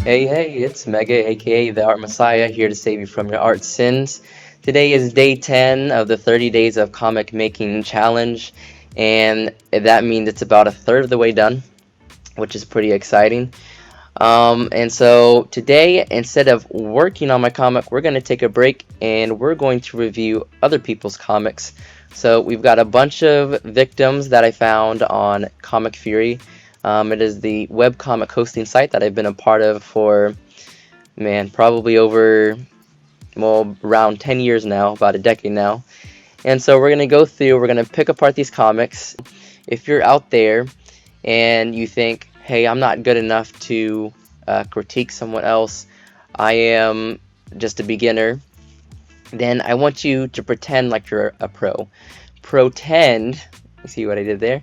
Hey, it's Mega, aka the Art Messiah, here to save you from your art sins. Today is day 10 of the 30 Days of Comic Making Challenge, and that means it's about a third of the way done, which is pretty exciting. And so today, instead of working on my comic, we're going to take a break and we're going to review other people's comics. So we've got a bunch of victims that I found on Comic Fury. It is the webcomic hosting site that I've been a part of for, man, probably over, well, around 10 years now, about a decade now. And so we're going to go through, we're going to pick apart these comics. If you're out there and you think, hey, I'm not good enough to critique someone else, I am just a beginner, then I want you to pretend like you're a pro. Pretend, you see what I did there?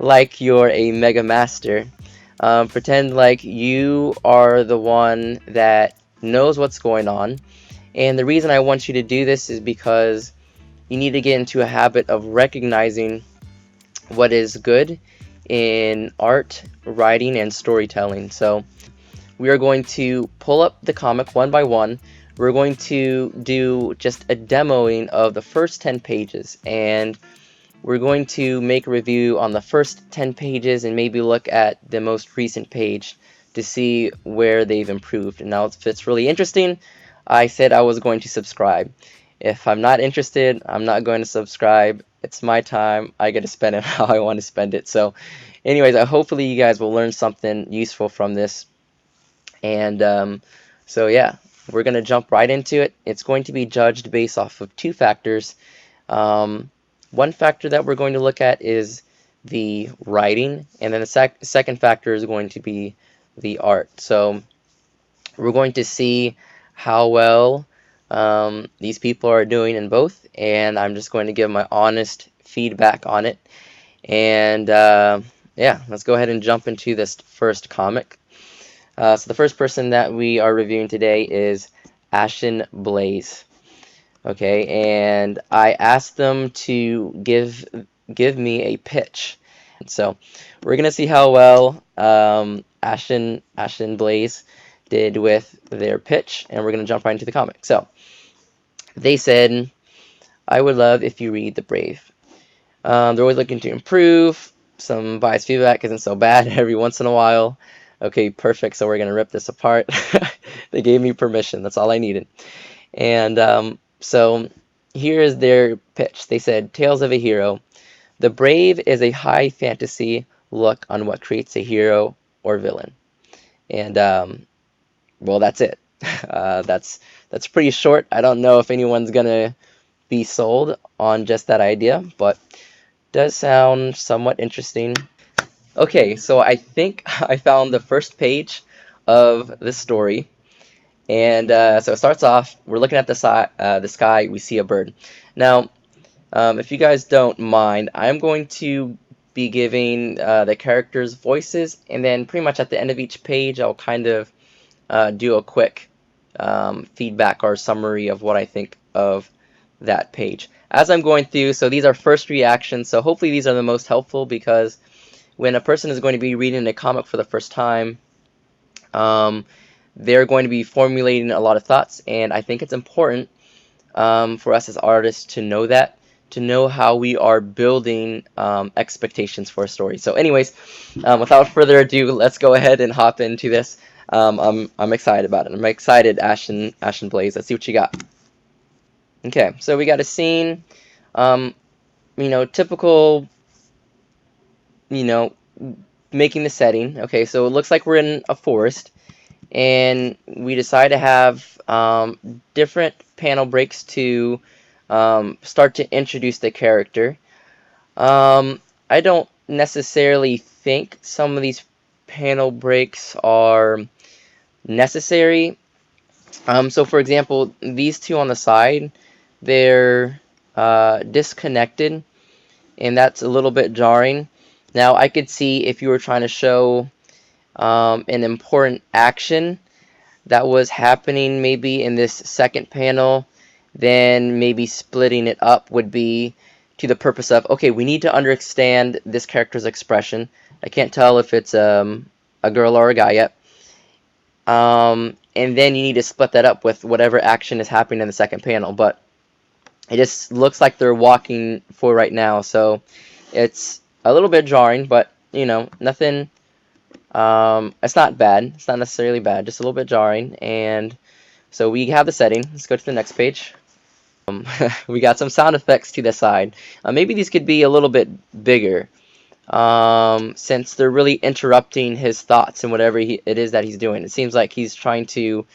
Like you're a mega master. Pretend like you are the one that knows what's going on. And the reason I want you to do this is because you need to get into a habit of recognizing what is good in art, writing, and storytelling. So we are going to pull up the comic one by one. We're going to do just a demoing of the first 10 pages, and we're going to make a review on the first 10 pages and maybe look at the most recent page to see where they've improved. And now if it's really interesting, I said I was going to subscribe. If I'm not interested, I'm not going to subscribe. It's my time. I get to spend it how I want to spend it. So anyways, hopefully you guys will learn something useful from this. And so yeah, we're going to jump right into it. It's going to be judged based off of two factors. One factor that we're going to look at is the writing, and then the second factor is going to be the art. So we're going to see how well these people are doing in both, and I'm just going to give my honest feedback on it. And yeah, let's go ahead and jump into this first comic. So the first person that we are reviewing today is Ashen Blaze. Okay, and I asked them to give me a pitch. So we're gonna see how well Ashen Blaze did with their pitch, and we're gonna jump right into the comic. So they said, "I would love if you read The Brave." They're always looking to improve. Some biased feedback isn't so bad every once in a while. Okay, perfect. So we're gonna rip this apart. They gave me permission. That's all I needed. And so here is their pitch. They said, Tales of a Hero. The Brave is a high fantasy look on what creates a hero or villain. And well, that's it. That's pretty short. I don't know if anyone's gonna be sold on just that idea, but does sound somewhat interesting. Okay, so I think I found the first page of the story. And so it starts off, we're looking at the sky, we see a bird. Now, if you guys don't mind, I'm going to be giving the characters voices, and then pretty much at the end of each page, I'll kind of do a quick feedback or summary of what I think of that page. As I'm going through, so these are first reactions, so hopefully these are the most helpful, because when a person is going to be reading a comic for the first time, they're going to be formulating a lot of thoughts, and I think it's important for us as artists to know that, to know how we are building expectations for a story. So anyways, without further ado, let's go ahead and hop into this. I'm excited about it. I'm excited, Ashen Blaze. Let's see what you got. Okay, so we got a scene, typical, you know, making the setting. Okay, so it looks like we're in a forest, and we decide to have different panel breaks to start to introduce the character. I don't necessarily think some of these panel breaks are necessary. So for example, these two on the side, they're disconnected, and that's a little bit jarring. Now I could see if you were trying to show an important action that was happening maybe in this second panel, then maybe splitting it up would be to the purpose of, okay, we need to understand this character's expression. I can't tell if it's a girl or a guy yet. and then you need to split that up with whatever action is happening in the second panel. But it just looks like they're walking for right now, so it's a little bit jarring, but you know, nothing. It's not bad. It's not necessarily bad, just a little bit jarring. And so we have the setting. Let's go to the next page. We got some sound effects to the side. Maybe these could be a little bit bigger, since they're really interrupting his thoughts and whatever it is that he's doing. It seems like he's trying to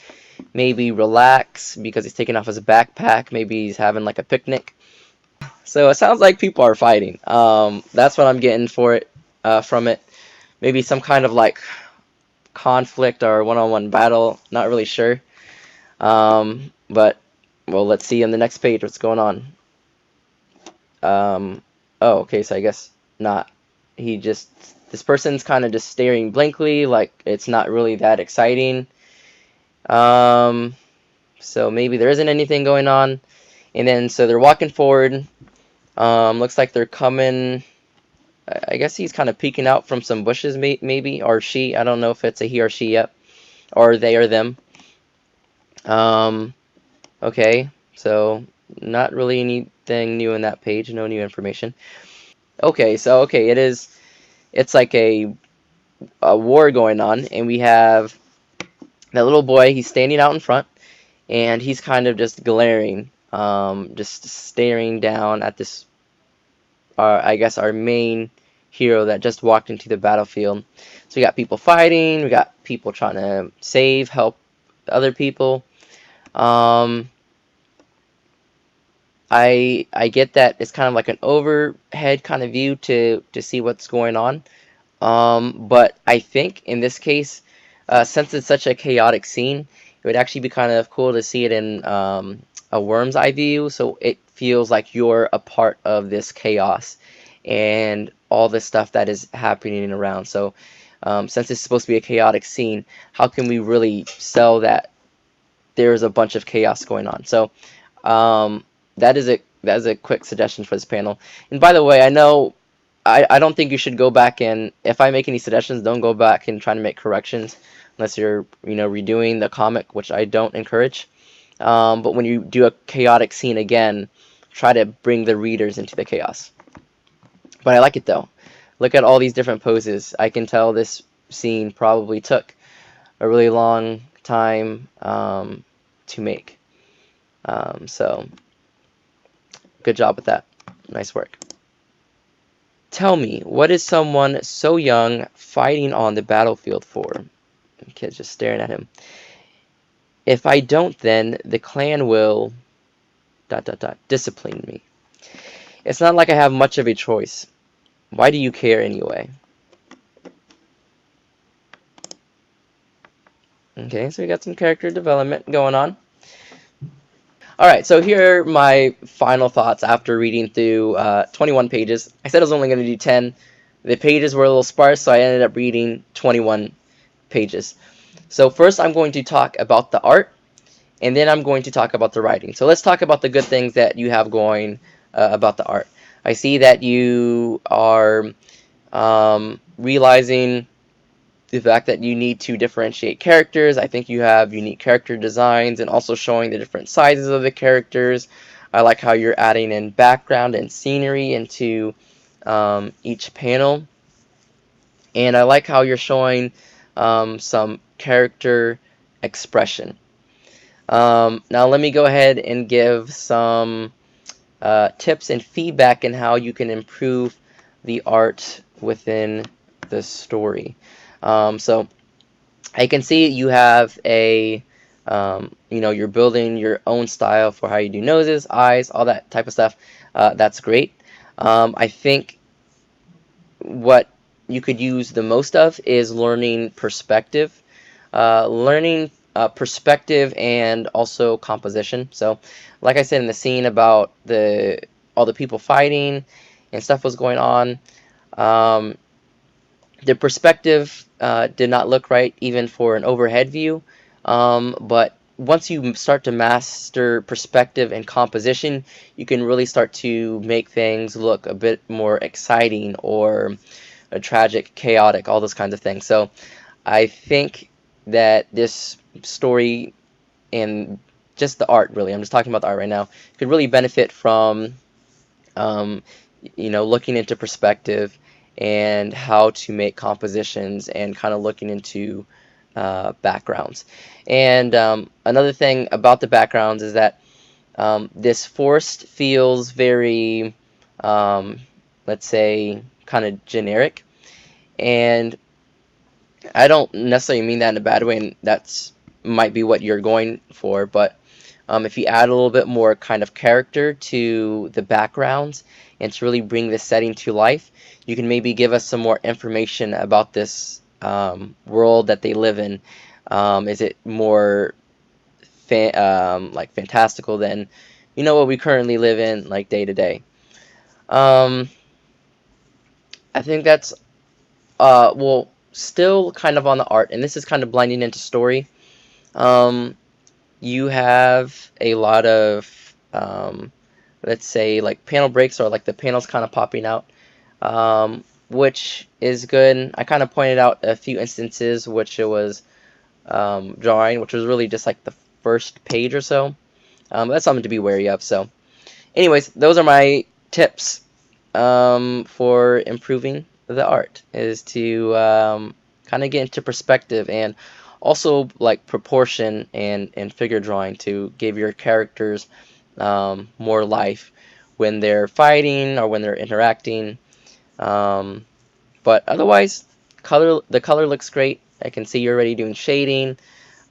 maybe relax because he's taking off his backpack. Maybe he's having like a picnic. So it sounds like people are fighting. That's what I'm getting for it, from it. Maybe some kind of like conflict or one-on-one battle. Not really sure. But well, let's see on the next page what's going on. Oh, okay, so I guess not. This person's kind of just staring blankly, like it's not really that exciting. So maybe there isn't anything going on. And then, so they're walking forward. Looks like they're coming. I guess he's kind of peeking out from some bushes, maybe, or she. I don't know if it's a he or she yet, or they or them. Okay, so not really anything new in that page. No new information. Okay, so okay, it's like a war going on, and we have that little boy. He's standing out in front, and he's kind of just glaring, just staring down at this, I guess, our main hero that just walked into the battlefield. So we got people fighting, we got people trying to help other people. I get that it's kind of like an overhead kind of view to see what's going on. But I think in this case, since it's such a chaotic scene, it would actually be kind of cool to see it in a worm's eye view, so it feels like you're a part of this chaos and all the stuff that is happening around. So since it's supposed to be a chaotic scene, how can we really sell that there's a bunch of chaos going on? So that is a quick suggestion for this panel. And by the way, I know I don't think you should go back and, if I make any suggestions, don't go back and try to make corrections unless you're, redoing the comic, which I don't encourage. But when you do a chaotic scene again, try to bring the readers into the chaos. But I like it though. Look at all these different poses. I can tell this scene probably took a really long time to make. So good job with that. Nice work. Tell me, what is someone so young fighting on the battlefield for? The kid's just staring at him. If I don't, then the clan will ... discipline me. It's not like I have much of a choice. Why do you care anyway? Okay, so we got some character development going on. Alright, so here are my final thoughts after reading through 21 pages. I said I was only going to do 10. The pages were a little sparse, so I ended up reading 21 pages. So first I'm going to talk about the art, and then I'm going to talk about the writing. So let's talk about the good things that you have going about the art. I see that you are realizing the fact that you need to differentiate characters. I think you have unique character designs and also showing the different sizes of the characters. I like how you're adding in background and scenery into each panel. And I like how you're showing some character expression. Now let me go ahead and give some tips and feedback in how you can improve the art within the story. So I can see you have a, you're building your own style for how you do noses, eyes, all that type of stuff. That's great. I think what you could use the most of is learning perspective. Perspective and also composition. So, like I said in the scene about all the people fighting and stuff was going on, the perspective did not look right even for an overhead view. But once you start to master perspective and composition, you can really start to make things look a bit more exciting or tragic, chaotic, all those kinds of things. So I think that this story and just the art, really, I'm just talking about the art right now, could really benefit from um, looking into perspective and how to make compositions and kind of looking into backgrounds. And another thing about the backgrounds is that this forest feels very, um, let's say, kind of generic. And I don't necessarily mean that in a bad way, and that's might be what you're going for, but if you add a little bit more kind of character to the backgrounds and to really bring the setting to life, you can maybe give us some more information about this world that they live in. Is it more like fantastical than what we currently live in, like day to day? Um, I think that's well, still kind of on the art, and this is kind of blending into story. Um, you have a lot of let's say like panel breaks, or like the panels kind of popping out, which is good. I kind of pointed out a few instances which it was drawing, which was really just like the first page or so. That's something to be wary of. So anyways, those are my tips for improving the art, is to kind of get into perspective and also like proportion and figure drawing to give your characters more life when they're fighting or when they're interacting. Um, but otherwise, the color looks great. I can see you're already doing shading.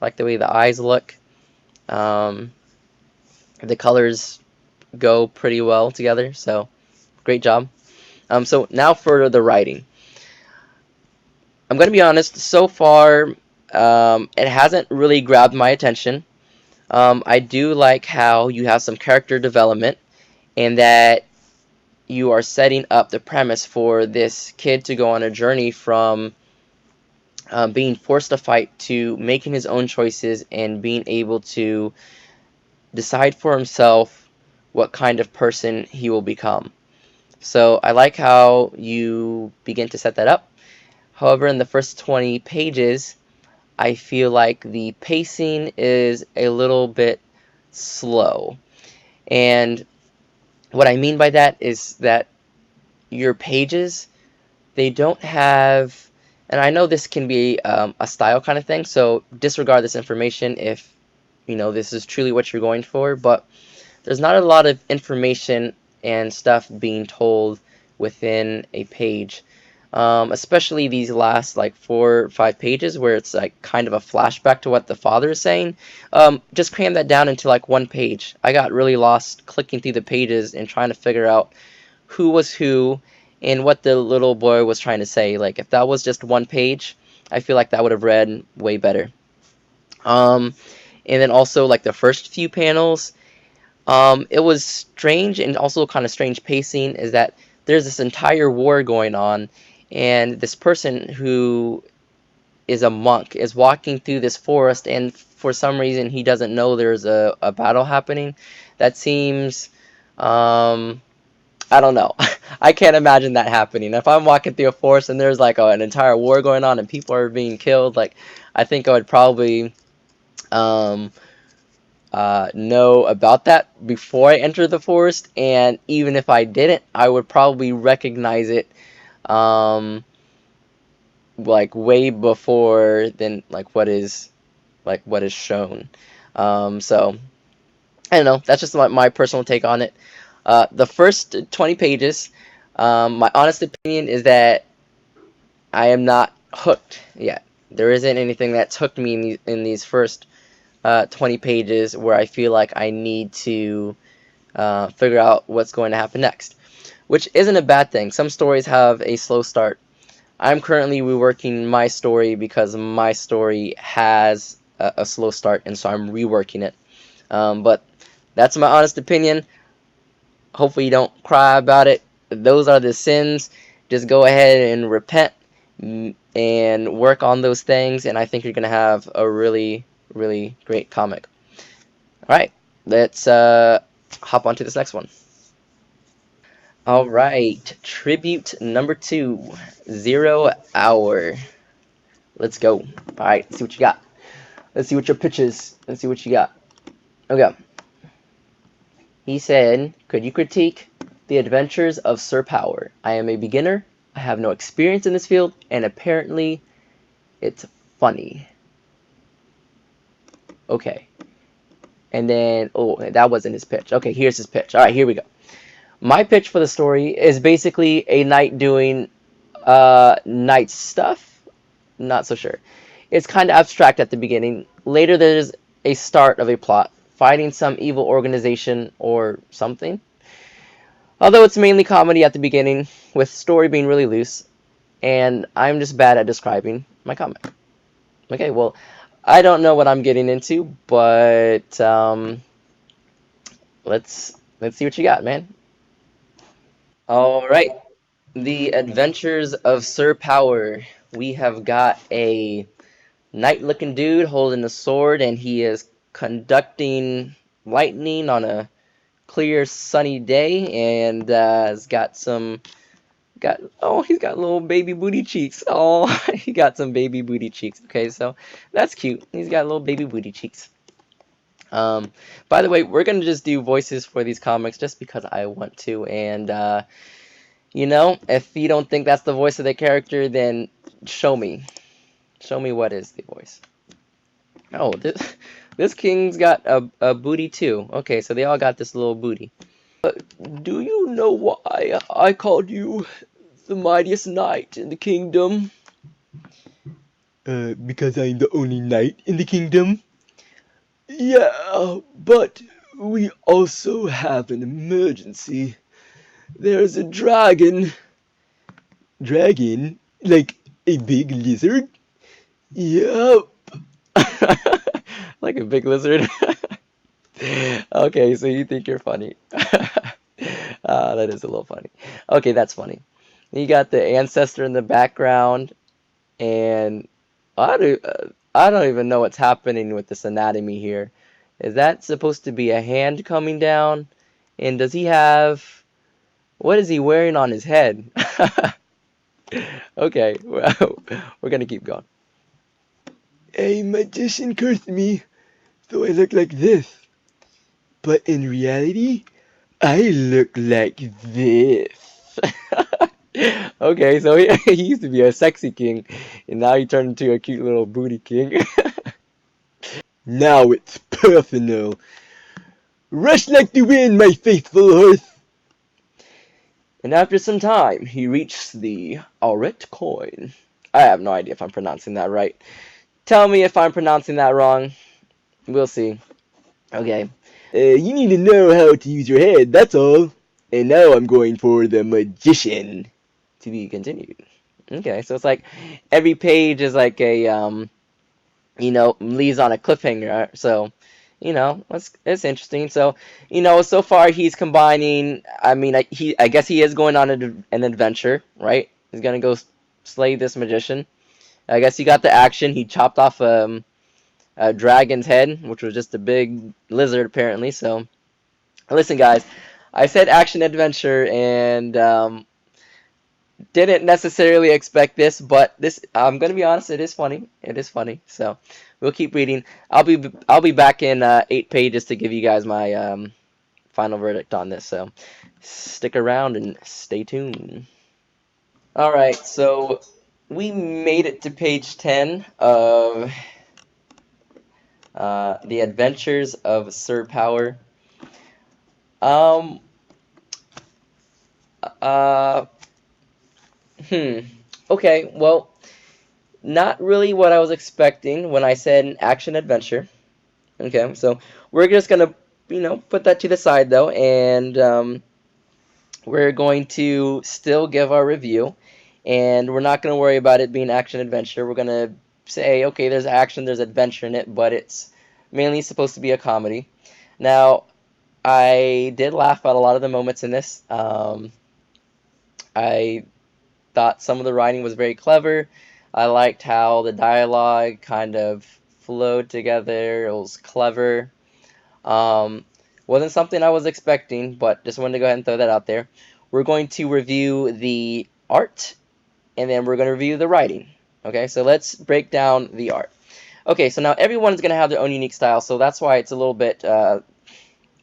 I like the way the eyes look. Um, the colors go pretty well together, so great job. So now for the writing. I'm going to be honest, so far it hasn't really grabbed my attention. I do like how you have some character development and that you are setting up the premise for this kid to go on a journey from being forced to fight to making his own choices and being able to decide for himself what kind of person he will become. So I like how you begin to set that up. However, in the first 20 pages, I feel like the pacing is a little bit slow. And what I mean by that is that your pages, they don't have, and I know this can be a style kind of thing, so disregard this information if this is truly what you're going for, but there's not a lot of information and stuff being told within a page. Especially these last like 4 or 5 pages where it's like kind of a flashback to what the father is saying. Just cram that down into like one page. I got really lost clicking through the pages and trying to figure out who was who and what the little boy was trying to say. Like if that was just one page, I feel like that would have read way better. Um, and then also like the first few panels, it was strange and also kind of strange pacing is that there's this entire war going on, and this person who is a monk is walking through this forest, and for some reason he doesn't know there's a battle happening. That seems, I don't know. I can't imagine that happening. If I'm walking through a forest and there's like an entire war going on and people are being killed, like I think I would probably um, know about that before I enter the forest, and even if I didn't, I would probably recognize it um, like way before than like what is shown. So I don't know. That's just my personal take on it. The first 20 pages, my honest opinion is that I am not hooked yet. There isn't anything that's hooked me in these first 20 pages where I feel like I need to figure out what's going to happen next, which isn't a bad thing. Some stories have a slow start. I'm currently reworking my story because my story has a slow start, and so I'm reworking it. But that's my honest opinion. Hopefully, you don't cry about it. Those are the sins. Just go ahead and repent and work on those things, and I think you're going to have a really, really great comic. All right, let's hop on to this next one. All right, tribute number 2, 0 Hour. Let's go. All right, see what you got. Let's see what your pitch is. Let's see what you got. Okay. He said, could you critique the adventures of Sir Power? I am a beginner. I have no experience in this field, and apparently it's funny. Okay. And then, oh, that wasn't his pitch. Okay, here's his pitch. All right, here we go. My pitch for the story is basically a knight doing knight stuff. Not so sure. It's kind of abstract at the beginning. Later, there's a start of a plot, fighting some evil organization or something. Although it's mainly comedy at the beginning, with story being really loose, and I'm just bad at describing my comic. Okay, well, I don't know what I'm getting into, but let's see what you got, man. All right, the Adventures of Sir Power. We have got a knight-looking dude holding a sword, and he is conducting lightning on a clear, sunny day, and has got some he's got little baby booty cheeks. Oh, he got some baby booty cheeks. Okay, so that's cute. He's got little baby booty cheeks. Um, by the way, we're gonna just do voices for these comics just because I want to, and you know, if you don't think that's the voice of the character, then show me. Show me what is the voice. Oh, this king's got a booty too. Okay, so they all got this little booty. Do you know why I called you the mightiest knight in the kingdom? Because I'm the only knight in the kingdom? Yeah, but we also have an emergency. There's a dragon. Dragon? Like a big lizard? Yep. Like a big lizard? Okay, so you think you're funny. That is a little funny. Okay, that's funny. You got the ancestor in the background, and I don't even know what's happening with this anatomy here. Is that supposed to be a hand coming down? And does he have... What is he wearing on his head? Okay, well, we're gonna keep going. A magician cursed me, so I look like this. But in reality, I look like this. Okay, so he used to be a sexy king, and now he turned into a cute little booty king. Now it's personal. Rush like the wind, my faithful horse. And after some time, he reached the Auret coin. I have no idea if I'm pronouncing that right. Tell me if I'm pronouncing that wrong. We'll see. Okay. You need to know how to use your head, that's all. And now I'm going for the magician. To be continued. Okay, so it's like every page is like a you know, leaves on a cliffhanger. So, you know, it's interesting. So, you know, so far he's combining. I mean, I guess he is going on an adventure, right? He's gonna go slay this magician. I guess he got the action. He chopped off a dragon's head, which was just a big lizard apparently. So, listen, guys, I said action adventure, and didn't necessarily expect this, but this, I'm gonna be honest, it is funny. It is funny. So we'll keep reading. I'll be back in 8 pages to give you guys my final verdict on this. So stick around and stay tuned. All right, so we made it to page 10 of The Adventures of Sir Power. Um. Uh. Okay. Well, not really what I was expecting when I said an action adventure. Okay, so we're just gonna, you know, put that to the side though, and we're going to still give our review, and we're not gonna worry about it being action adventure. We're gonna say, okay, there's action, there's adventure in it, but it's mainly supposed to be a comedy. Now, I did laugh at a lot of the moments in this. I thought some of the writing was very clever. I liked how the dialogue kind of flowed together. It was clever. Um, wasn't something I was expecting, but just wanted to go ahead and throw that out there. We're going to review the art, and then we're going to review the writing. Okay, so let's break down the art. Okay, so now everyone's going to have their own unique style, so that's why it's a little bit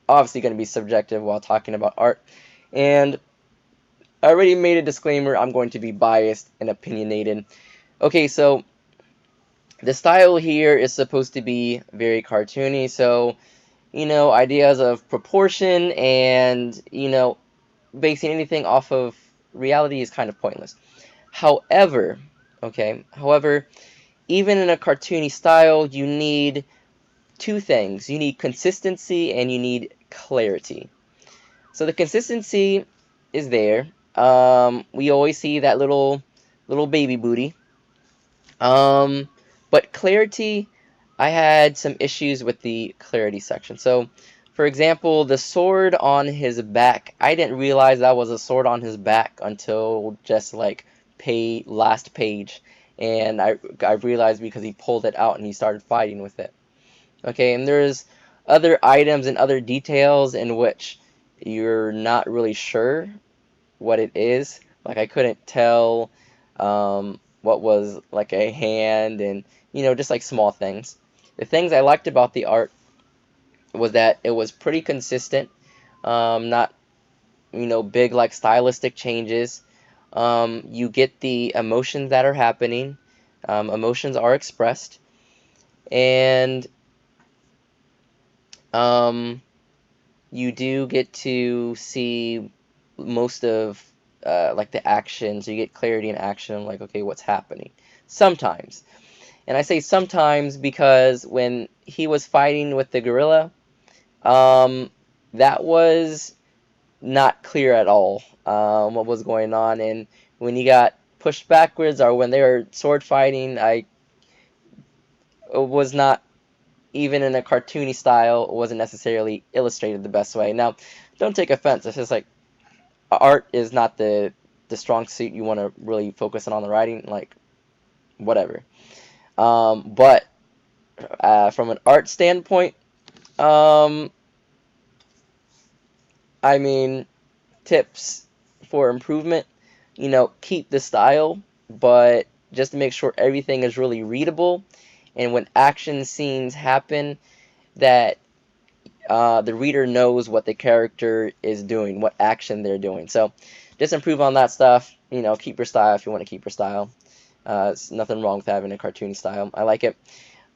obviously going to be subjective while talking about art. And I already made a disclaimer, I'm going to be biased and opinionated. Okay, so the style here is supposed to be very cartoony, so, ideas of proportion and, basing anything off of reality is kind of pointless. However, however, even in a cartoony style, you need two things. You need consistency and you need clarity. So the consistency is there. We always see that little baby booty. Um, but clarity, I had some issues with the clarity section. So, for example, the sword on his back, I didn't realize that was a sword on his back until just like last page, and I realized because he pulled it out and he started fighting with it. Okay, and there's other items and other details in which you're not really sure what it is. Like I couldn't tell what was like a hand and just like small things. The things I liked about the art was that it was pretty consistent, not big like stylistic changes. You get the emotions that are happening. Emotions are expressed, and um, you do get to see most of like the action, so you get clarity in action, like okay, what's happening. Sometimes, and I say sometimes because when he was fighting with the gorilla, um, that was not clear at all what was going on, and when he got pushed backwards or when they were sword fighting, I was not even in a cartoony style, wasn't necessarily illustrated the best way. Now, don't take offense. It's just like art is not the strong suit. You want to really focus on the writing, like whatever. But from an art standpoint, um, I mean, tips for improvement. Keep the style, but just to make sure everything is really readable, and when action scenes happen, that the reader knows what the character is doing, what action they're doing. So just improve on that stuff. Keep your style if you want to keep your style. It's nothing wrong with having a cartoony style. I like it.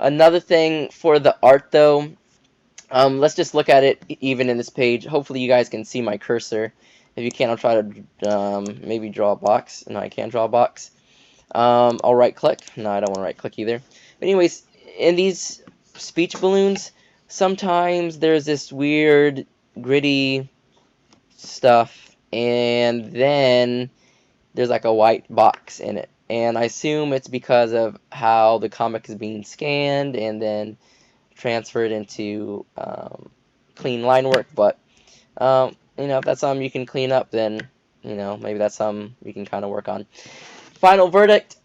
Another thing for the art, though, let's just look at it even in this page. Hopefully you guys can see my cursor. If you can't, I'll try to maybe draw a box. No, I can't draw a box. I'll right-click. No, I don't want to right-click either. But anyways, in these speech balloons, sometimes there's this weird, gritty stuff, and then there's like a white box in it. And I assume it's because of how the comic is being scanned and then transferred into clean line work. But if that's something you can clean up, then maybe that's something you can kind of work on. Final verdict: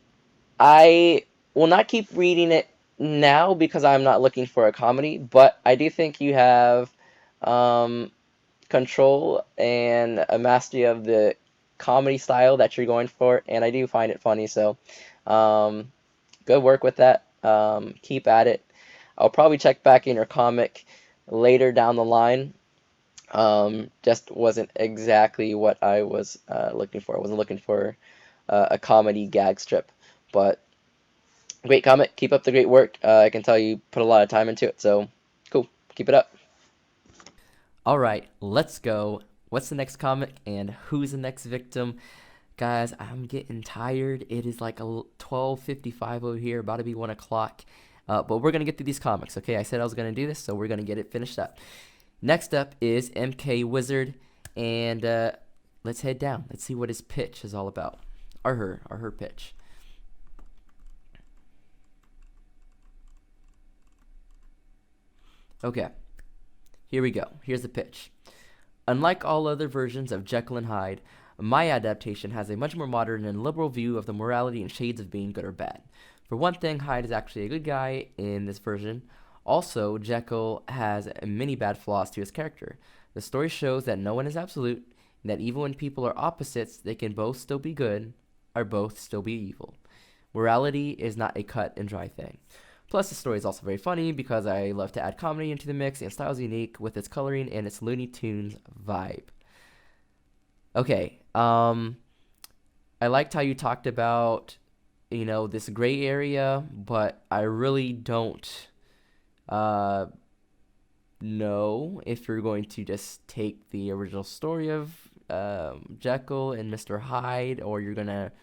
I will not keep reading it now because I'm not looking for a comedy, but I do think you have um, control and a mastery of the comedy style that you're going for, and I do find it funny. So, good work with that. Keep at it. I'll probably check back in your comic later down the line. Just wasn't exactly what I was looking for. I wasn't looking for a comedy gag strip, but great comic. Keep up the great work. I can tell you put a lot of time into it. So cool. Keep it up. All right, let's go. What's the next comic and who's the next victim? Guys, I'm getting tired. It is like 12:55 over here, about to be 1 o'clock. But we're going to get through these comics, okay? I said I was going to do this, so we're going to get it finished up. Next up is MK Wizard, and let's head down. Let's see what his pitch is all about. Or her pitch. Okay, here we go. Here's the pitch. Unlike all other versions of Jekyll and Hyde, my adaptation has a much more modern and liberal view of the morality and shades of being good or bad. For one thing, Hyde is actually a good guy in this version. Also, Jekyll has many bad flaws to his character. The story shows that no one is absolute, and that even when people are opposites, they can both still be good, or both still be evil. Morality is not a cut and dry thing. Plus, the story is also very funny because I love to add comedy into the mix, and style's unique with its coloring and its Looney Tunes vibe. Okay, I liked how you talked about, this gray area, but I really don't uh, know if you're going to just take the original story of Jekyll and Mr. Hyde, or you're gonna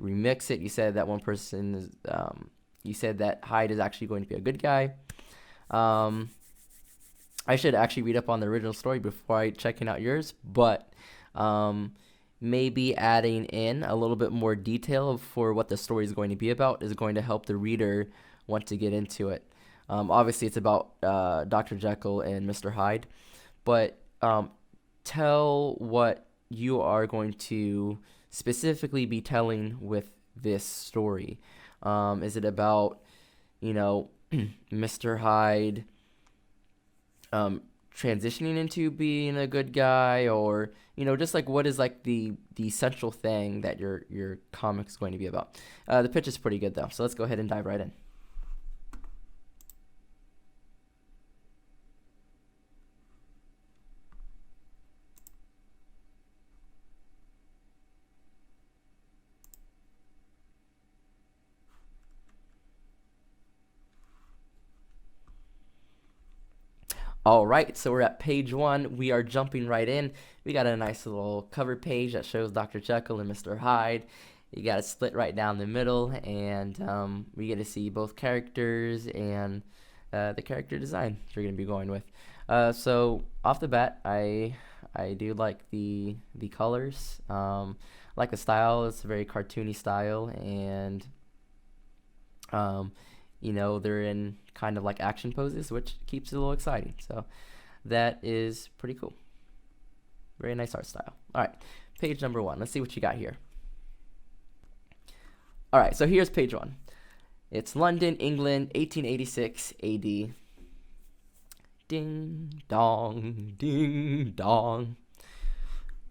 remix it. You said that one person is, you said that Hyde is actually going to be a good guy. Um, I should actually read up on the original story before I checking out yours, but um, maybe adding in a little bit more detail for what the story is going to be about is going to help the reader want to get into it. Obviously, it's about Dr. Jekyll and Mr. Hyde, but tell what you are going to specifically be telling with this story. Is it about, Mr. Hyde transitioning into being a good guy, or just like what is like the central thing that your comic is going to be about? The pitch is pretty good though, so let's go ahead and dive right in. All right, so we're at page 1. We are jumping right in. We got a nice little cover page that shows Dr. Jekyll and Mr. Hyde. You got it split right down the middle, and we get to see both characters and the character design you're going to be going with. So off the bat, I do like the colors. I like the style. It's a very cartoony style, and they're in kind of like action poses, which keeps it a little exciting. So that is pretty cool. Very nice art style. All right, page number 1. Let's see what you got here. All right, so here's page 1. It's London, England, 1886 AD. Ding dong, ding dong.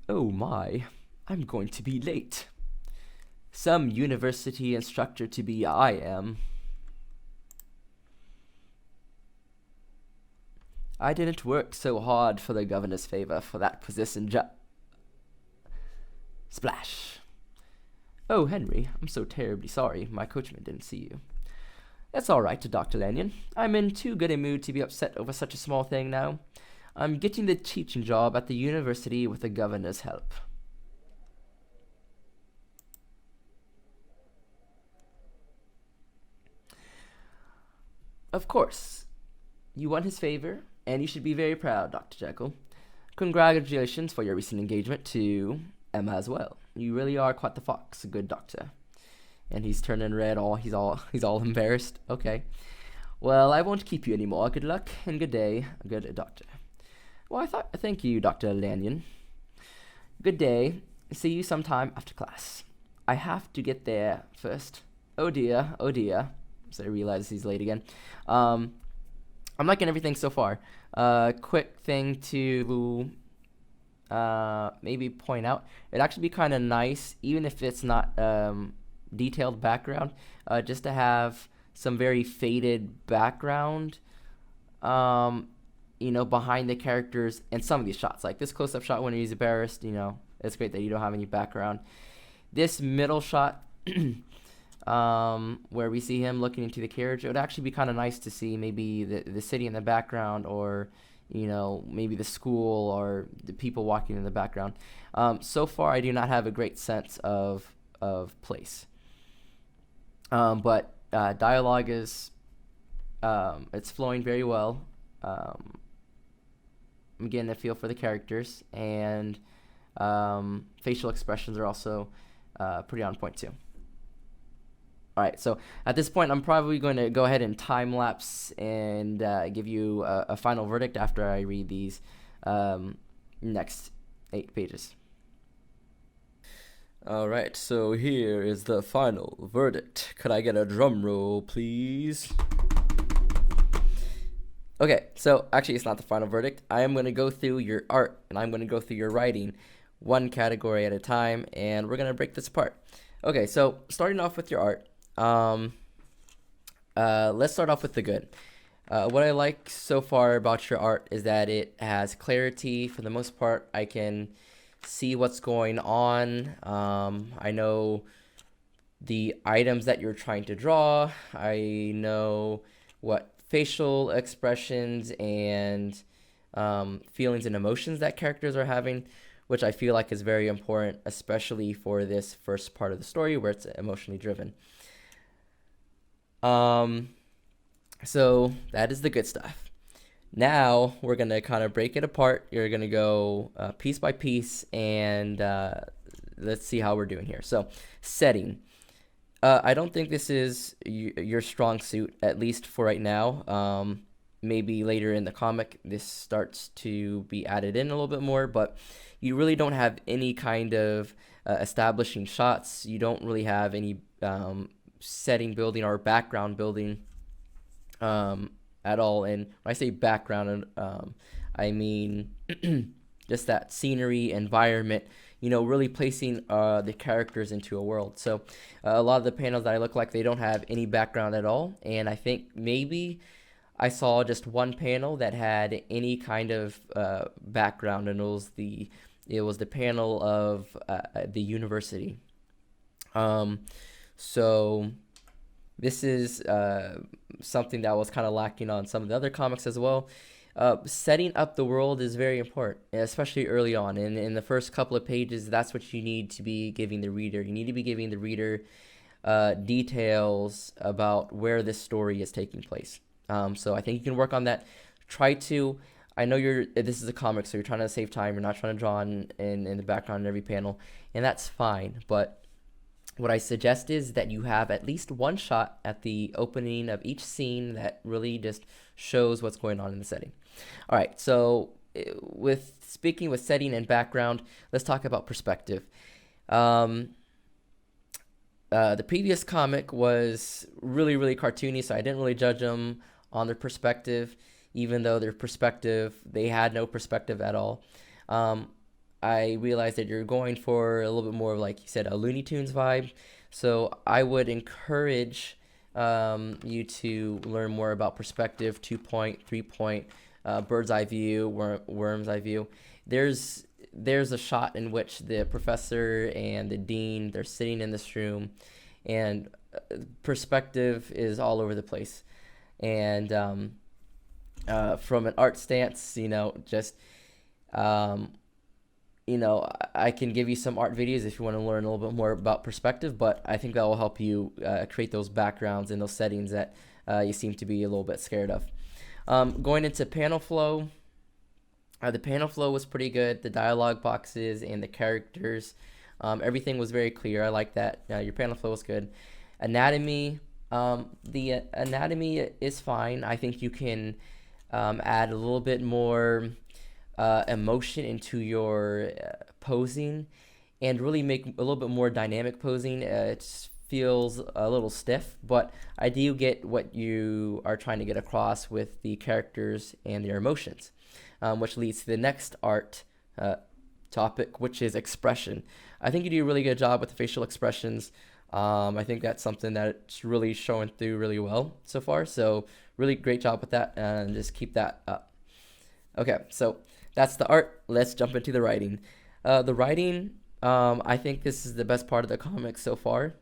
Oh my, I'm going to be late. Some university instructor to be, I am. I didn't work so hard for the governor's favor for that position. Splash. Oh, Henry, I'm so terribly sorry my coachman didn't see you. That's all right, Dr. Lanyon. I'm in too good a mood to be upset over such a small thing now. I'm getting the teaching job at the university with the governor's help. Of course. You won his favor, and you should be very proud, Dr. Jekyll. Congratulations for your recent engagement to Emma as well. You really are quite the fox, a good doctor. And he's turning red. He's all embarrassed. Okay. Well, I won't keep you anymore. Good luck and good day, good doctor. Well, thank you, Dr. Lanyon. Good day. See you sometime after class. I have to get there first. Oh dear, oh dear. So I realize he's late again. I'm liking everything so far. Quick thing to maybe point out. It'd actually be kind of nice, even if it's not detailed background, just to have some very faded background, behind the characters in some of these shots. Like this close-up shot when he's embarrassed, it's great that you don't have any background. This middle shot, where we see him looking into the carriage, it would actually be kind of nice to see maybe the city in the background, or maybe the school or the people walking in the background. So far I do not have a great sense of place, but dialogue is it's flowing very well. I'm getting a feel for the characters, and facial expressions are also pretty on point too. All right, so at this point, I'm probably going to go ahead and time lapse and give you a final verdict after I read these next 8 pages. All right, so here is the final verdict. Could I get a drum roll, please? Okay, so actually it's not the final verdict. I am going to go through your art, and I'm going to go through your writing one category at a time, and we're going to break this apart. Okay, so starting off with your art. Let's start off with the good. What I like so far about your art is that it has clarity. For the most part, I can see what's going on. I know the items that you're trying to draw. I know what facial expressions and feelings and emotions that characters are having, which I feel like is very important, especially for this first part of the story where it's emotionally driven. So that is the good stuff. Now we're going to kind of break it apart. You're going to go piece by piece, and let's see how we're doing here. So, setting. I don't think this is your strong suit, at least for right now. Maybe later in the comic, this starts to be added in a little bit more, but you really don't have any kind of establishing shots. You don't really have any setting building or background building at all. And when I say background, I mean just that scenery, environment, really placing the characters into a world. So a lot of the panels that I look like, they don't have any background at all. And I think maybe I saw just one panel that had any kind of background, and it was the panel of the university. So this is something that was kind of lacking on some of the other comics as well. Setting up the world is very important, especially early on. In the first couple of pages, that's what you need to be giving the reader. You need to be giving the reader details about where this story is taking place. So I think you can work on that. I know this is a comic, so you're trying to save time. You're not trying to draw in the background in every panel, and that's fine. But what I suggest is that you have at least one shot at the opening of each scene that really just shows what's going on in the setting. All right, so speaking with setting and background, let's talk about perspective. The previous comic was really, really cartoony, so I didn't really judge them on their perspective, even though they had no perspective at all. I realized that you're going for a little bit more of, like you said, a Looney Tunes vibe. So I would encourage you to learn more about perspective, 2-point, 3-point, bird's eye view, worm's eye view. There's a shot in which the professor and the dean, they're sitting in this room, and perspective is all over the place. And from an art stance, I can give you some art videos if you want to learn a little bit more about perspective, but I think that will help you create those backgrounds and those settings that you seem to be a little bit scared of. Going into panel flow, the panel flow was pretty good. The dialogue boxes and the characters, everything was very clear. I like that. Your panel flow was good. Anatomy, the anatomy is fine. I think you can add a little bit more emotion into your posing and really make a little bit more dynamic posing. It feels a little stiff, but I do get what you are trying to get across with the characters and their emotions, which leads to the next art topic, which is expression. I think you do a really good job with the facial expressions. I think that's something that's really showing through really well so far. So really great job with that, and just keep that up. Okay, so that's the art. Let's jump into the writing. The writing, I think this is the best part of the comic so far.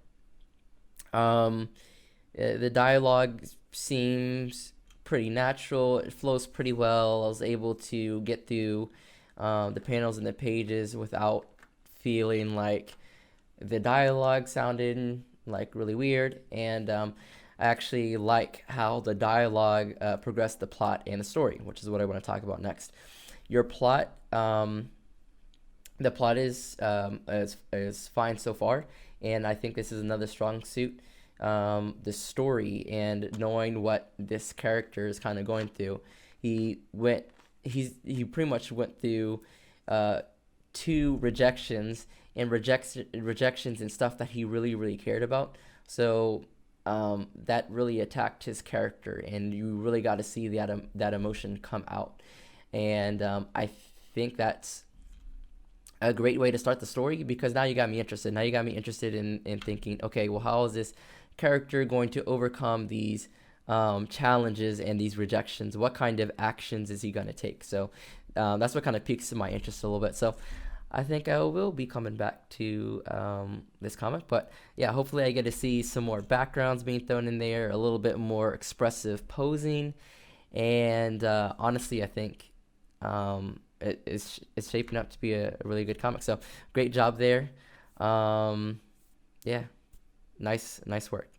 The dialogue seems pretty natural. It flows pretty well. I was able to get through the panels and the pages without feeling like the dialogue sounded like really weird. And I actually like how the dialogue progressed the plot and the story, which is what I want to talk about next. Your plot, the plot is fine so far, and I think this is another strong suit. The story and knowing what this character is kind of going through. He pretty much went through 2 rejections and stuff that he really, really cared about. So that really attacked his character, and you really got to see that emotion come out. And I think that's a great way to start the story, because now you got me interested. Now you got me interested in thinking, okay, well, how is this character going to overcome these challenges and these rejections, what kind of actions is he going to take? So that's what kind of piques my interest a little bit. So I think I will be coming back to this comic, but yeah, hopefully I get to see some more backgrounds being thrown in there, a little bit more expressive posing, and honestly, I think it's shaping up to be a really good comic. So great job there. Yeah, nice work.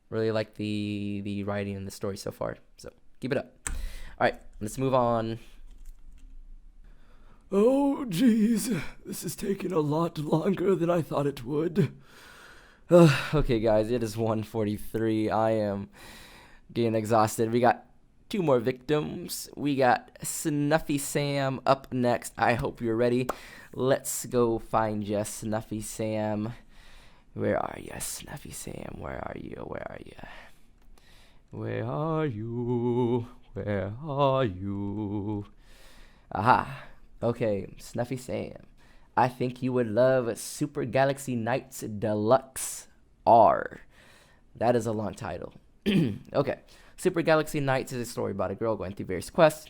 Really like the writing and the story so far. So keep it up. All right, let's move on. Oh, geez. This is taking a lot longer than I thought it would. Okay, guys, it is 1:43. I am getting exhausted. We got two more victims. We got Snuffy Sam up next. I hope you're ready. Let's go find you, Snuffy Sam. Where are you, Snuffy Sam? Where are you? Where are you? Where are you? Where are you? Aha. Okay, Snuffy Sam. I think you would love Super Galaxy Nights Deluxe R. That is a long title. Okay. Super Galaxy Nights is a story about a girl going through various quests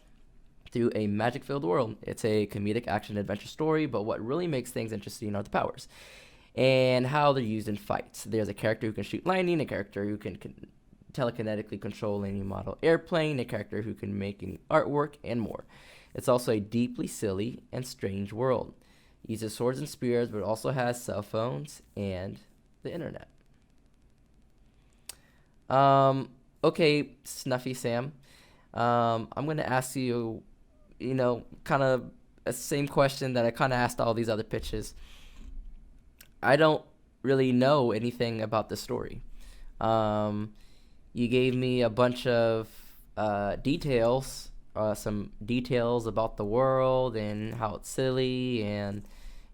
through a magic-filled world. It's a comedic action-adventure story, but what really makes things interesting are the powers and how they're used in fights. There's a character who can shoot lightning, a character who can telekinetically control any model airplane, a character who can make any artwork, and more. It's also a deeply silly and strange world. It uses swords and spears, but it also has cell phones and the internet. Okay, Snuffy Sam. I'm going to ask you, kind of the same question that I kind of asked all these other pitches. I don't really know anything about the story. You gave me a bunch of details, some details about the world and how it's silly and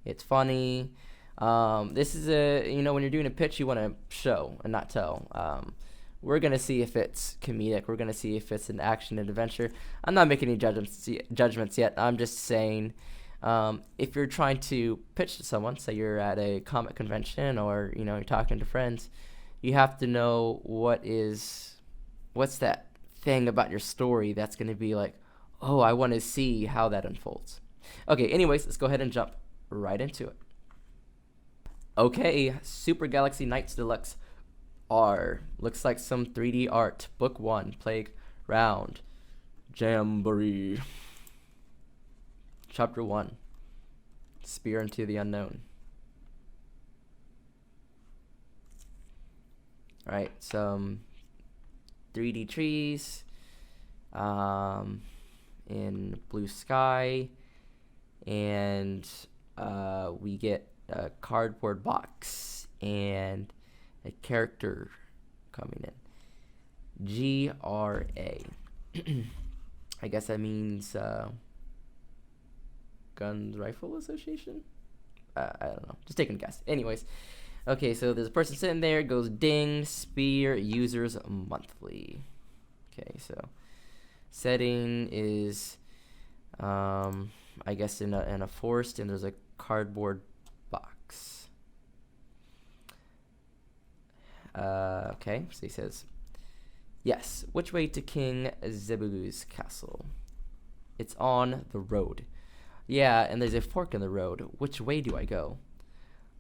it's funny. This is when you're doing a pitch, you want to show and not tell. We're going to see if it's comedic. We're going to see if it's an action and adventure. I'm not making any judgments yet. I'm just saying, if you're trying to pitch to someone, say you're at a comic convention or, you're talking to friends, you have to know what's that thing about your story that's going to be like, oh, I want to see how that unfolds. Okay, anyways, let's go ahead and jump right into it. Okay, Super Galaxy Nights Deluxe R. Looks like some 3D art. Book 1, Plague Round Jamboree. Chapter 1, Spear into the Unknown. Alright, some 3D trees in blue sky, and we get a cardboard box and a character coming in. GRA. I guess that means Guns Rifle Association? I don't know. Just taking a guess. Anyways. Okay, so there's a person sitting there. It goes ding, spear, users monthly. Okay, so setting is, I guess in a forest, and there's a cardboard box. Okay, so he says, yes, which way to King Zebulu's castle? It's on the road. Yeah, and there's a fork in the road. Which way do I go?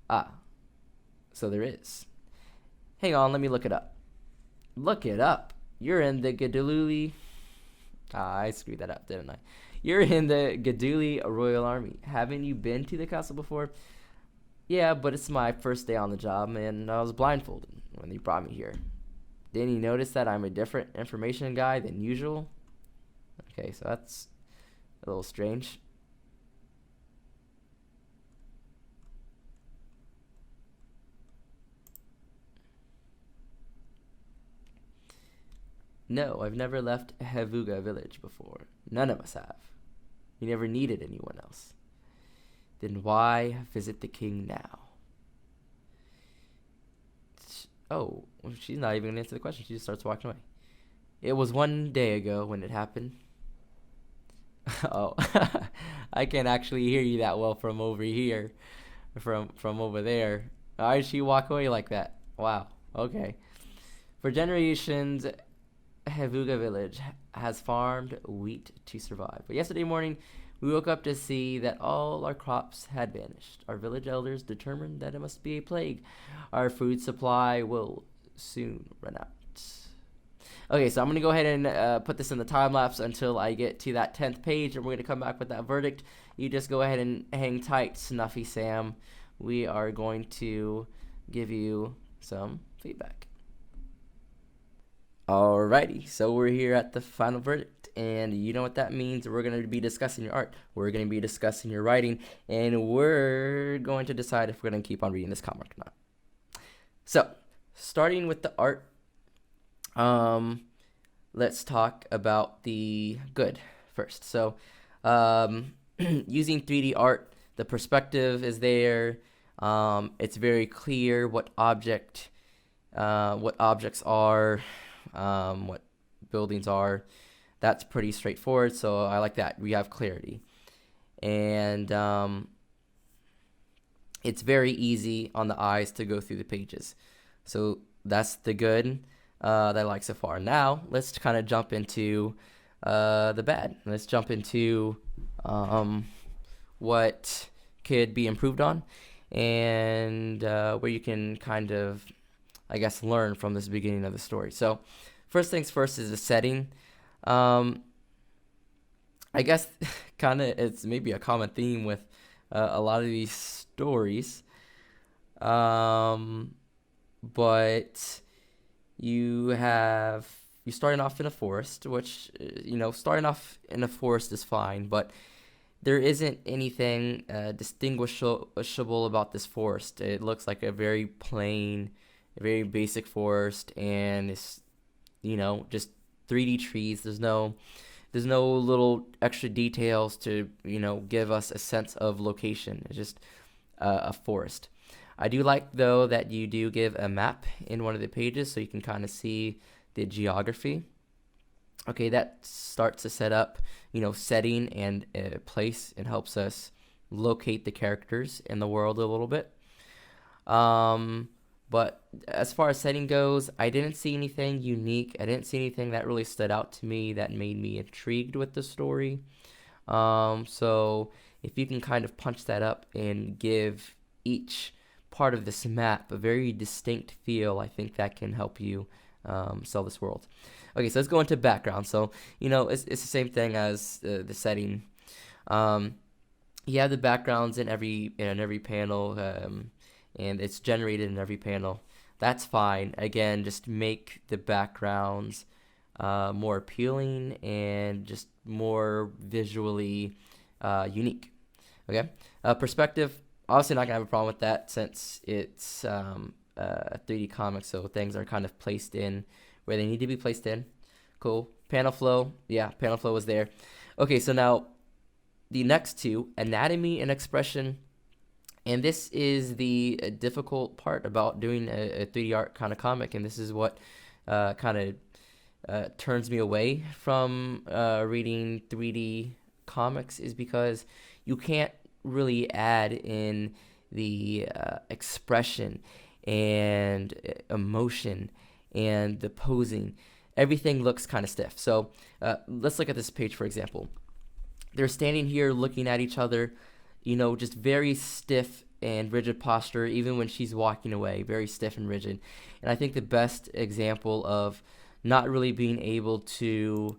Ah, so there is. Hang on, let me look it up. Look it up. You're in the Gaduli. I screwed that up, didn't I? You're in the Gaduli Royal Army. Haven't you been to the castle before? Yeah, but it's my first day on the job, and I was blindfolded when they brought me here. Didn't you notice that I'm a different information guy than usual? Okay, so that's a little strange. No, I've never left Hevuga village before. None of us have. We never needed anyone else. Then why visit the king now? Oh, well, she's not even going to answer the question. She just starts walking away. It was 1 day ago when it happened. Oh, I can't actually hear you that well from over here. From over there. Why did she walk away like that? Wow, okay. For generations, Hevuga village has farmed wheat to survive. But yesterday morning, we woke up to see that all our crops had vanished. Our village elders determined that it must be a plague. Our food supply will soon run out. Okay, so I'm going to go ahead and put this in the time lapse until I get to that 10th page, and we're going to come back with that verdict. You just go ahead and hang tight, Snuffy Sam. We are going to give you some feedback. Alrighty, so we're here at the final verdict, and you know what that means. We're going to be discussing your art, we're going to be discussing your writing, and we're going to decide if we're going to keep on reading this comic or not. So, starting with the art, let's talk about the good first. So, using 3D art, the perspective is there. It's very clear what objects are, what buildings are. That's pretty straightforward. So I like that. We have clarity, and it's very easy on the eyes to go through the pages. So that's the good that I like so far. Now let's kind of jump into the bad. Let's jump into what could be improved on, and where you can kind of, I guess, learn from this beginning of the story. So first things first is the setting. I guess kind of it's maybe a common theme with a lot of these stories. But you're starting off in a forest, which, starting off in a forest is fine, but there isn't anything distinguishable about this forest. It looks like a very plain, a very basic forest, and it's, just 3D trees. There's no little extra details to, give us a sense of location. It's just a forest. I do like, though, that you do give a map in one of the pages so you can kind of see the geography. Okay, that starts to set up, setting and place. It helps us locate the characters in the world a little bit. But as far as setting goes, I didn't see anything unique. I didn't see anything that really stood out to me that made me intrigued with the story. So if you can kind of punch that up and give each part of this map a very distinct feel, I think that can help you sell this world. Okay, so let's go into background. So, it's the same thing as the setting. You have the backgrounds in every panel, and it's generated in every panel. That's fine. Again, just make the backgrounds more appealing and just more visually unique. Okay, perspective. Obviously not gonna have a problem with that since it's a 3D comic, so things are kind of placed in where they need to be placed in. Cool. Panel flow. Yeah, panel flow is there. Okay, so now the next two, anatomy and expression. And this is the difficult part about doing a 3D art kind of comic, and this is what kind of turns me away from reading 3D comics, is because you can't really add in the expression and emotion and the posing. Everything looks kind of stiff. So let's look at this page, for example. They're standing here looking at each other, just very stiff and rigid posture, even when she's walking away, very stiff and rigid. And I think the best example of not really being able to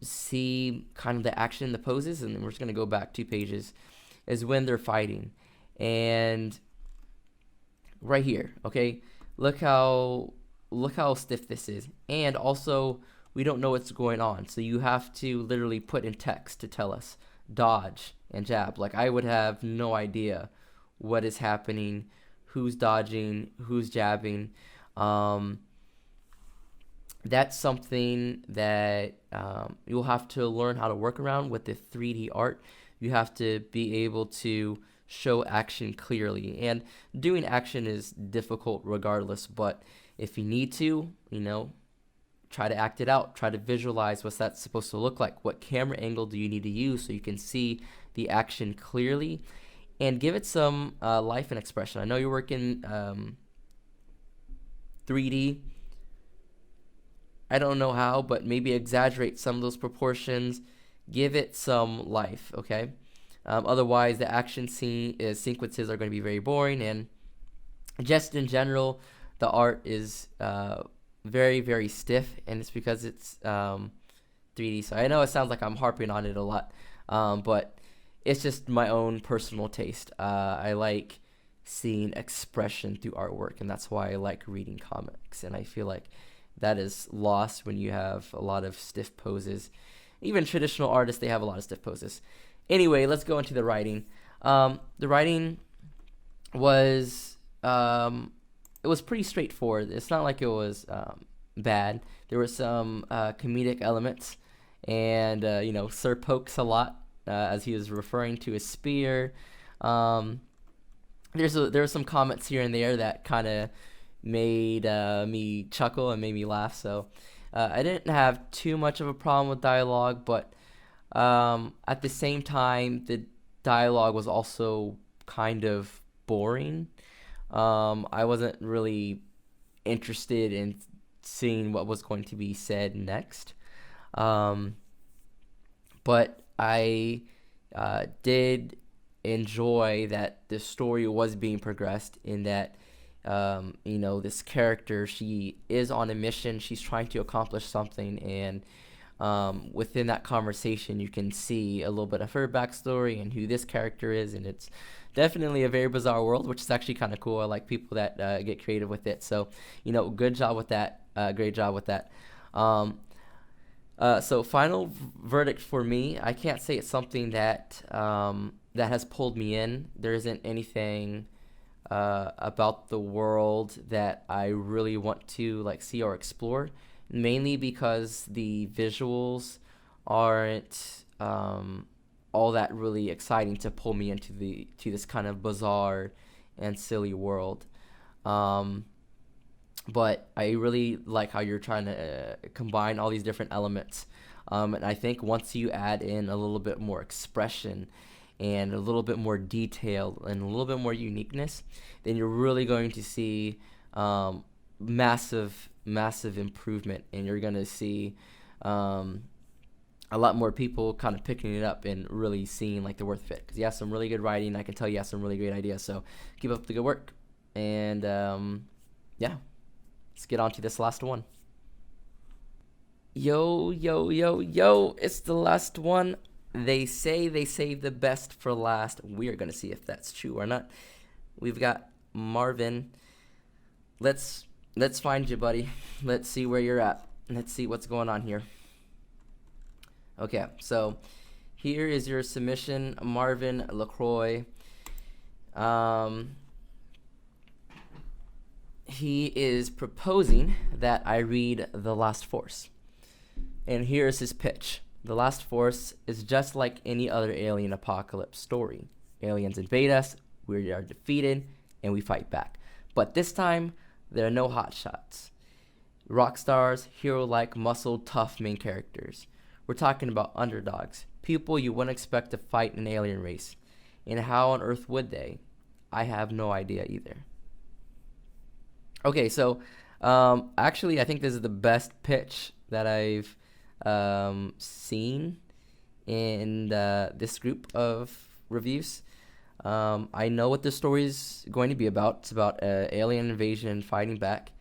see kind of the action, the poses, and we're just going to go back 2 pages, is when they're fighting. And right here, okay, look how stiff this is. And also, we don't know what's going on, so you have to literally put in text to tell us dodge and jab. Like, I would have no idea what is happening, who's dodging, who's jabbing. That's something that you'll have to learn how to work around with the 3D art. You have to be able to show action clearly, and doing action is difficult regardless, but if you need to, try to act it out, try to visualize what's that supposed to look like, what camera angle do you need to use so you can see the action clearly, and give it some life and expression. I know you're working 3D, I don't know how, but maybe exaggerate some of those proportions, give it some life, okay? Otherwise, the action sequences are going to be very boring, and just in general, the art is very, very stiff, and it's because it's 3D. So I know it sounds like I'm harping on it a lot, but it's just my own personal taste. I like seeing expression through artwork, and that's why I like reading comics. And I feel like that is lost when you have a lot of stiff poses. Even traditional artists, they have a lot of stiff poses. Anyway, let's go into the writing. The writing was it was pretty straightforward. It's not like it was bad. There were some comedic elements, and Sir pokes a lot as he was referring to his spear. There were some comments here and there that kind of made me chuckle and made me laugh. So I didn't have too much of a problem with dialogue, but at the same time, the dialogue was also kind of boring. I wasn't really interested in seeing what was going to be said next. But I did enjoy that the story was being progressed, in that this character, she is on a mission, she's trying to accomplish something, and within that conversation you can see a little bit of her backstory and who this character is, and it's definitely a very bizarre world, which is actually kind of cool. I like people that get creative with it. So good job with that. Great job with that. So final verdict for me, I can't say it's something that that has pulled me in. There isn't anything about the world that I really want to see or explore, mainly because the visuals aren't all that really exciting to pull me into this kind of bizarre and silly world. But I really like how you're trying to combine all these different elements. And I think once you add in a little bit more expression and a little bit more detail and a little bit more uniqueness, then you're really going to see massive improvement, and you're going to see a lot more people kind of picking it up and really seeing the worth of it, because you have some really good writing. I can tell you have some really great ideas, so keep up the good work. And yeah, let's get on to this last one. Yo, it's the last one. They say they save the best for last. We're gonna see if that's true or not. We've got Marvin. Let's find you, buddy. Let's see where you're at. Let's see what's going on here. Okay, so here is your submission, Marvin LaCroix. He is proposing that I read The Last Force. And here's his pitch. The Last Force is just like any other alien apocalypse story. Aliens invade us, we are defeated, and we fight back. But this time, there are no hotshots. Rock stars, hero-like, muscled, tough main characters. We're talking about underdogs, people you wouldn't expect to fight an alien race. And how on earth would they? I have no idea either. Okay, so actually I think this is the best pitch that I've seen in this group of reviews. I know what the story is going to be about. It's about alien invasion and fighting back,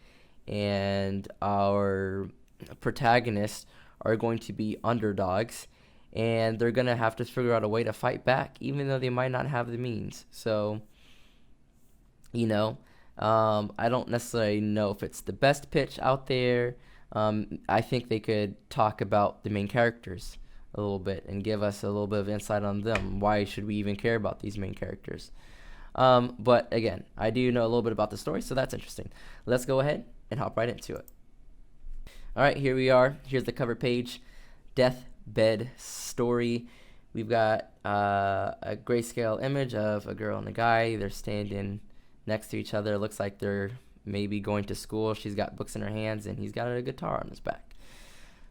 and our protagonists are going to be underdogs, and they're going to have to figure out a way to fight back, even though they might not have the means. So, I don't necessarily know if it's the best pitch out there. I think they could talk about the main characters a little bit and give us a little bit of insight on them. Why should we even care about these main characters? But again, I do know a little bit about the story, so that's interesting. Let's go ahead and hop right into it. All right, here we are. Here's the cover page. Deathbed Story. We've got a grayscale image of a girl and a guy. They're standing next to each other. It looks like they're maybe going to school. She's got books in her hands, and he's got a guitar on his back.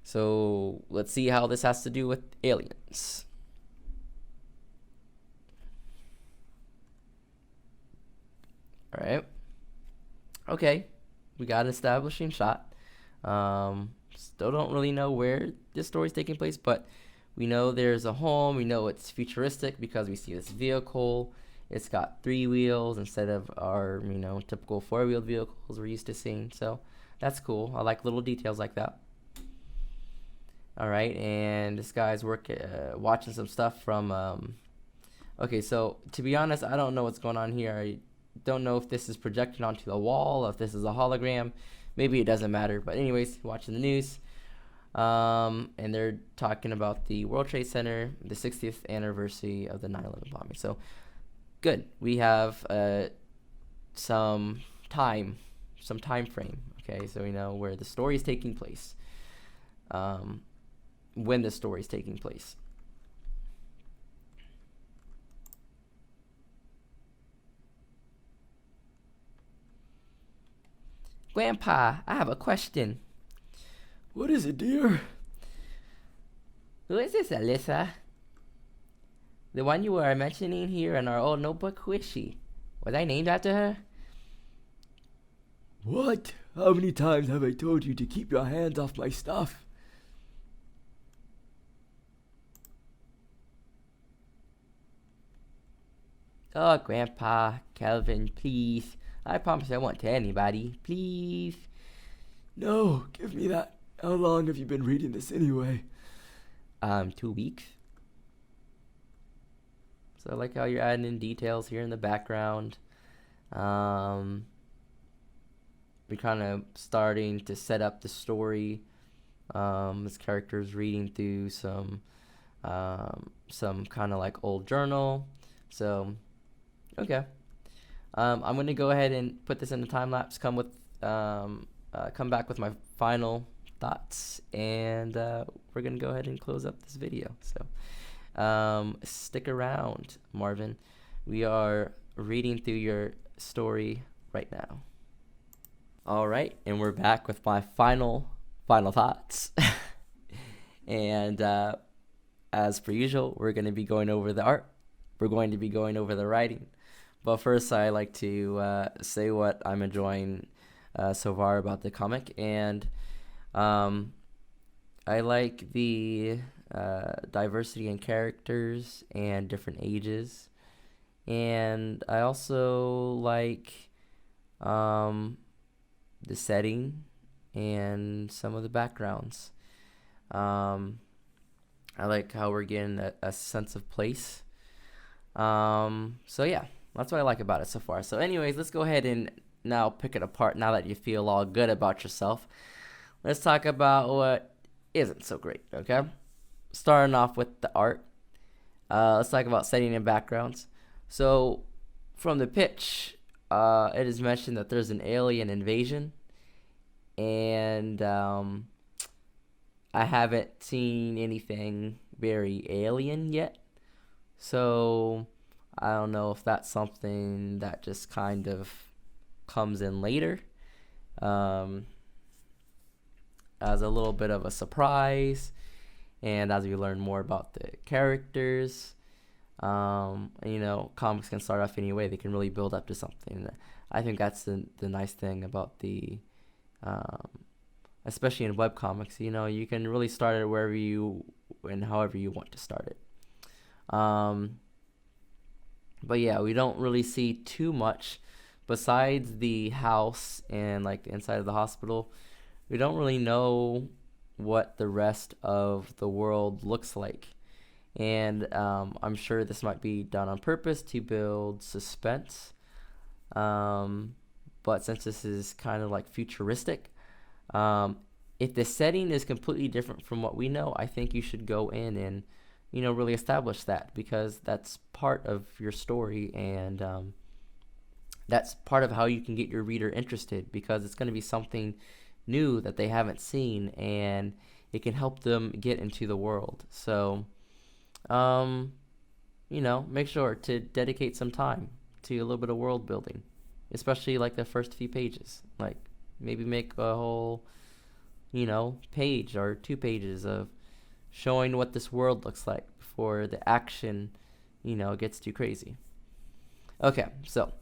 So let's see how this has to do with aliens. All right. Okay, we got an establishing shot. Still don't really know where this story's taking place, but we know there's a home. We know it's futuristic because we see this vehicle. It's got 3 wheels instead of our, typical 4-wheeled vehicles we're used to seeing. So that's cool. I like little details like that. All right, and this guy's watching some stuff from. Okay, so to be honest, I don't know what's going on here. I don't know if this is projected onto the wall, if this is a hologram. Maybe it doesn't matter. But anyways, watching the news. And they're talking about the World Trade Center, the 60th anniversary of the 9/11 bombing. So good. We have some time frame. Okay, so we know where the story is taking place. When the story is taking place. Grandpa, I have a question. What is it, dear? Who is this, Alyssa? The one you were mentioning here in our old notebook, who is she? Was I named after her? What? How many times have I told you to keep your hands off my stuff? Oh, Grandpa, Calvin, please. I promise I won't tell anybody. Please. No, give me that. How long have you been reading this anyway? 2 weeks. So I like how you're adding in details here in the background. We're kind of starting to set up the story. This character is reading through some kind of like old journal. So, okay. I'm gonna go ahead and put this in the time lapse. Come back with my final thoughts, and we're gonna go ahead and close up this video. So, stick around, Marvin. We are reading through your story right now. All right, and we're back with my final thoughts. And as per usual, we're going to be going over the art. We're going to be going over the writing. But first, I like to say what I'm enjoying so far about the comic. And I like the diversity in characters and different ages. And I also like the setting and some of the backgrounds. I like how we're getting a sense of place. So yeah, that's what I like about it so far. So anyways, let's go ahead and now pick it apart. Now that you feel all good about yourself, let's talk about what isn't so great, okay? Starting off with the art. Let's talk about setting and backgrounds. So from the pitch, it is mentioned that there's an alien invasion, and I haven't seen anything very alien yet, so I don't know if that's something that just kind of comes in later as a little bit of a surprise, and as we learn more about the characters. Comics can start off any way. They can really build up to something. I think that's the nice thing about especially in webcomics, you can really start it wherever you and however you want to start it. But yeah, we don't really see too much besides the house and like the inside of the hospital. We don't really know what the rest of the world looks like. And I'm sure this might be done on purpose to build suspense. But since this is kind of like futuristic, if the setting is completely different from what we know, I think you should go in and, really establish that, because that's part of your story, and that's part of how you can get your reader interested, because it's going to be something new that they haven't seen, and it can help them get into the world. So, make sure to dedicate some time to a little bit of world building, especially like the first few pages. Like maybe make a whole, page or 2 pages of showing what this world looks like before the action, gets too crazy. Okay, so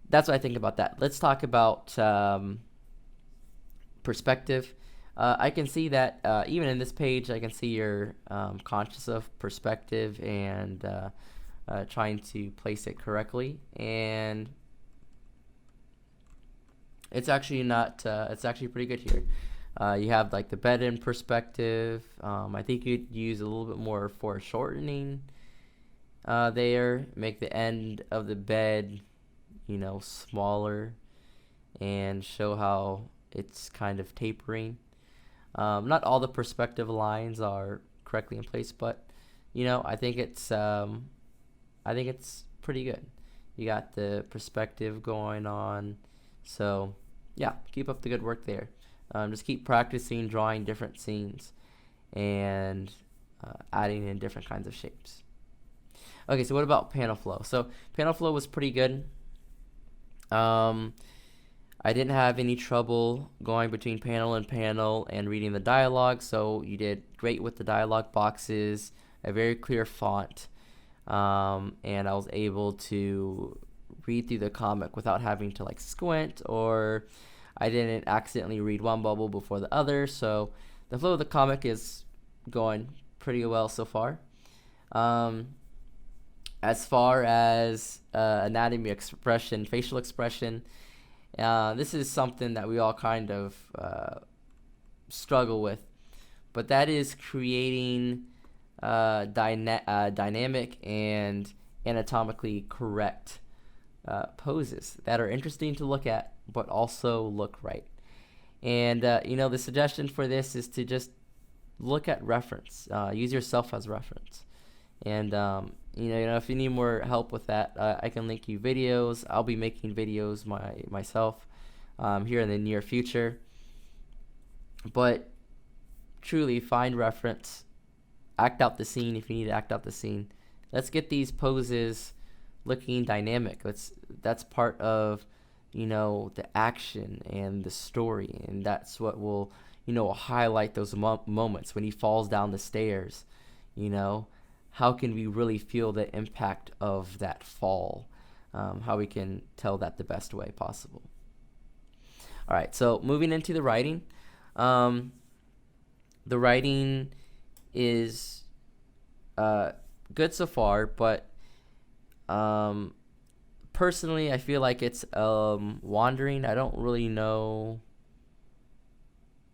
that's what I think about that. Let's talk about perspective. I can see that even in this page, I can see you're conscious of perspective and trying to place it correctly. And it's actually not, it's actually pretty good here. You have like the bed in perspective. I think you'd use a little bit more foreshortening there. Make the end of the bed, smaller, and show how it's kind of tapering. Not all the perspective lines are correctly in place, but I think it's pretty good. You got the perspective going on, so yeah, keep up the good work there. Just keep practicing drawing different scenes and adding in different kinds of shapes. Okay, so what about panel flow? So panel flow was pretty good. I didn't have any trouble going between panel and panel and reading the dialogue, so you did great with the dialogue boxes, a very clear font, and I was able to read through the comic without having to like squint, or I didn't accidentally read one bubble before the other, so the flow of the comic is going pretty well so far. As far as anatomy, expression, facial expression, this is something that we all kind of struggle with, but that is creating dynamic and anatomically correct poses that are interesting to look at, but also look right. And the suggestion for this is to just look at reference, use yourself as reference. And if you need more help with that, I can link you videos. I'll be making videos myself here in the near future. But truly, find reference, act out the scene if you need to act out the scene. Let's get these poses looking dynamic. That's part of the action and the story, and that's what will highlight those moments when he falls down the stairs. How can we really feel the impact of that fall? How we can tell that the best way possible. All right, so moving into the writing. The writing is good so far, but personally, I feel like it's wandering. I don't really know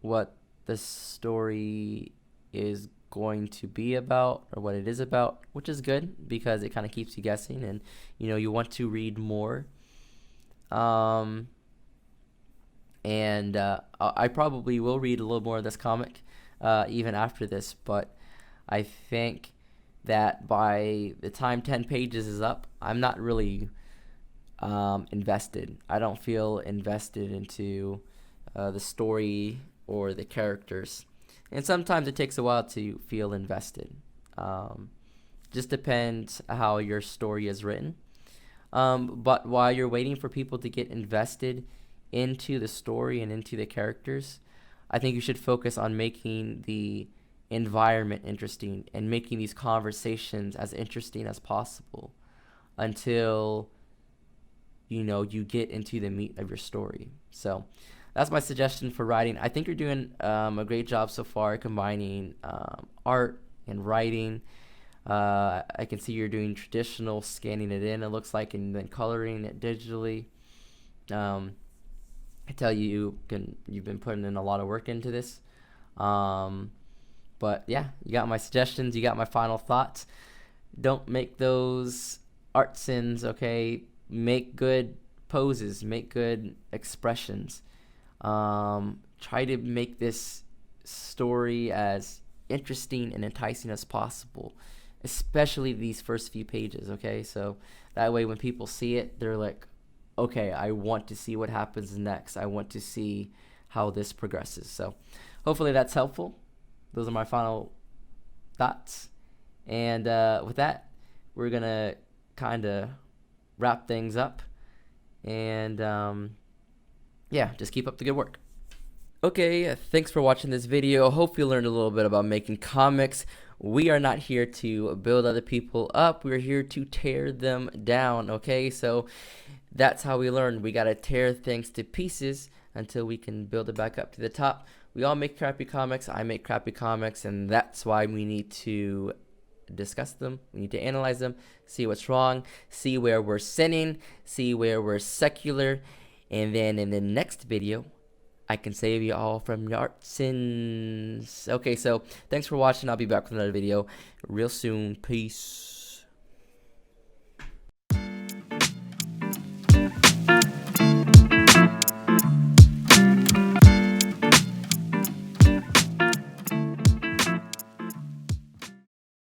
what the story is going to be about or what it is about, which is good because it kind of keeps you guessing and you want to read more. And I probably will read a little more of this comic even after this, but I think that by the time 10 pages is up, I'm not really invested. I don't feel invested into the story or the characters. And sometimes it takes a while to feel invested. Just depends how your story is written. But while you're waiting for people to get invested into the story and into the characters, I think you should focus on making the environment interesting and making these conversations as interesting as possible until you get into the meat of your story. So that's my suggestion for writing. I think you're doing a great job so far combining art and writing. I can see you're doing traditional, scanning it in, it looks like, and then coloring it digitally. I tell you, you've been putting in a lot of work into this. But yeah, you got my suggestions, you got my final thoughts. Don't make those art sins, okay? Make good poses, make good expressions. Try to make this story as interesting and enticing as possible, especially these first few pages, okay? So that way when people see it, they're like, okay, I want to see what happens next. I want to see how this progresses. So hopefully that's helpful. Those are my final thoughts. And with that, we're going to kind of wrap things up. And yeah, just keep up the good work. Okay, thanks for watching this video. Hope you learned a little bit about making comics. We are not here to build other people up. We're here to tear them down, okay? So that's how we learn. We got to tear things to pieces until we can build it back up to the top. We all make crappy comics. I make crappy comics, and that's why we need to discuss them. We need to analyze them, see what's wrong, see where we're sinning, see where we're secular, and then in the next video, I can save you all from your art sins. Okay, so thanks for watching. I'll be back with another video real soon. Peace.